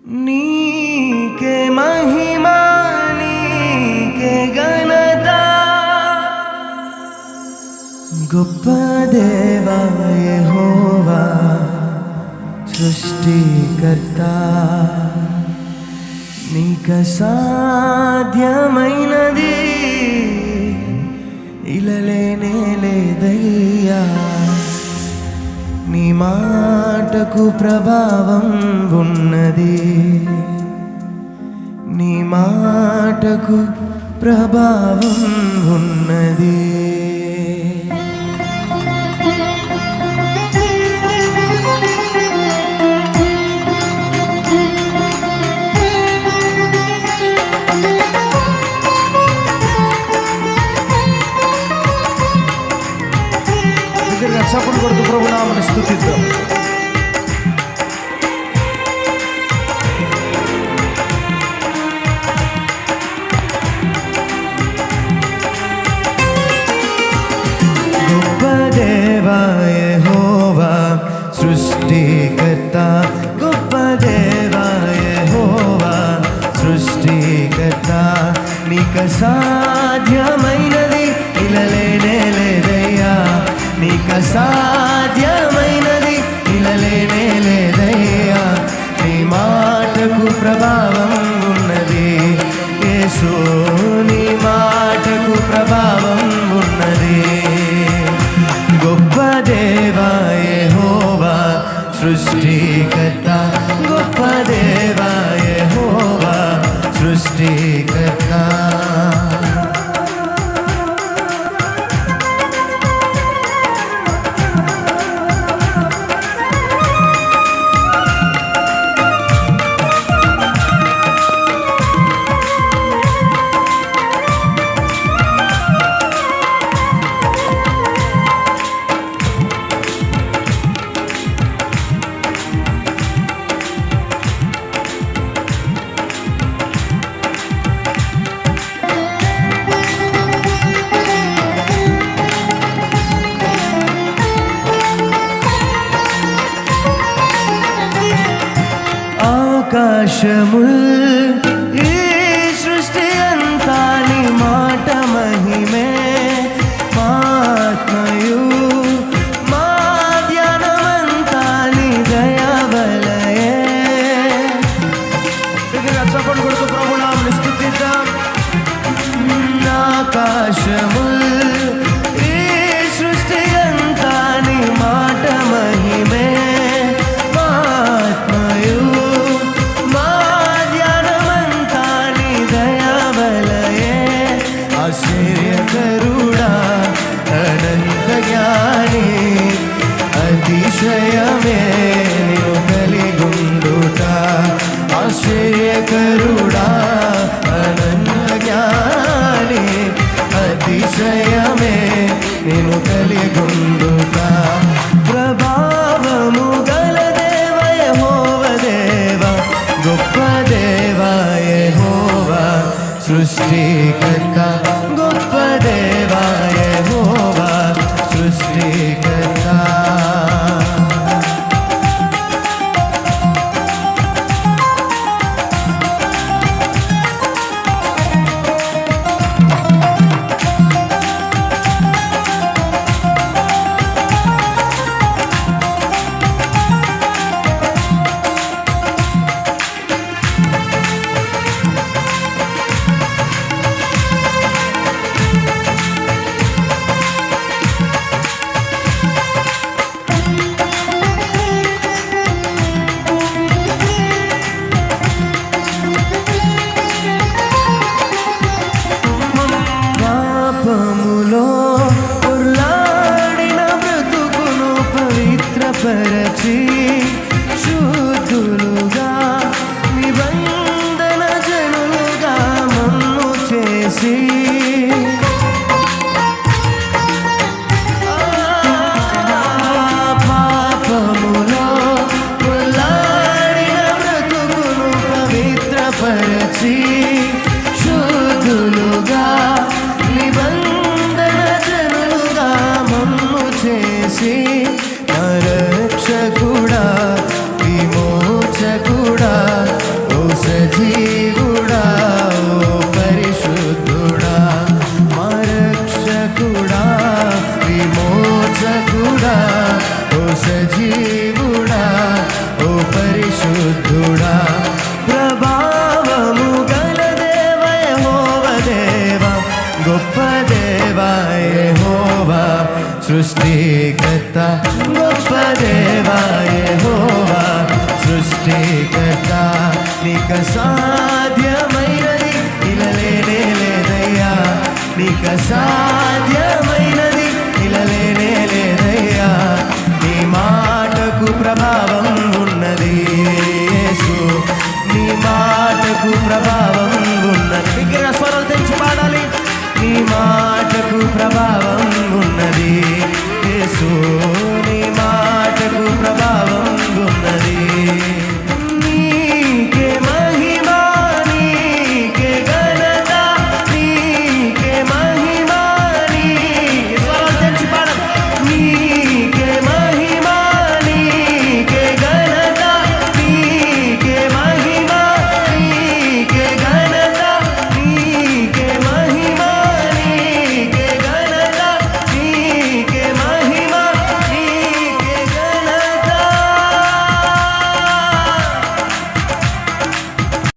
నీకే మహిమా నీకే ఘనత గొప్ప దేవా యెహోవా సృష్టికర్త నీకు సాధ్యమైనది ఇలలేనే లేదయ్యా నీ మాటకు ప్రభావం ఉన్నది నీ మాటకు ప్రభావం ఉన్నది చప్పట్లు కొడుతూ ప్రభునామమును స్తుతిద్దాం. గొప్ప దేవా యెహోవా సృష్టికర్త గొప్ప దేవా యెహోవా సృష్టికర్త నీకు సాధ్యమైనది ఇలలేనే లేదయ్యా నీకు సాధ్యమైనది ఇలలేనే లేదయ్యా నీ మాటకు ప్రభావం ఉన్నది యేసు నీ మాటకు ప్రభావం ఉన్నది గొప్ప దేవా యెహోవా సృష్టికర్త గొప్ప దేవా యెహోవా సృష్టికర్త ఆకాశముల్ ఈ సృష్టి అంతా నీ మాట మహిమే మా ఆత్మయు మా ధ్యానమంతా నీ దయవలయే చప్పట్లు కొడుతూ ప్రభునామమును స్తుతిద్దాం. ఆకాశముల్ ఈ సృష్టి అంతా నీ మాట మహిమే మా ఆత్మయు ఆశ్చర్యకరుడా అనంత జ్ఞాని అతిశయమే నిన్ను కలిగుండుట ఆశ్చర్యకరుడా అనంత జ్ఞాని అతిశయమే నిన్ను కలిగుండుట ప్రభావము గల దేవ యెహోవా దేవా గొప్ప దేవా యెహోవా సృష్టికర్త గొప్ప దేవా యెహోవా సృష్టికర్త సా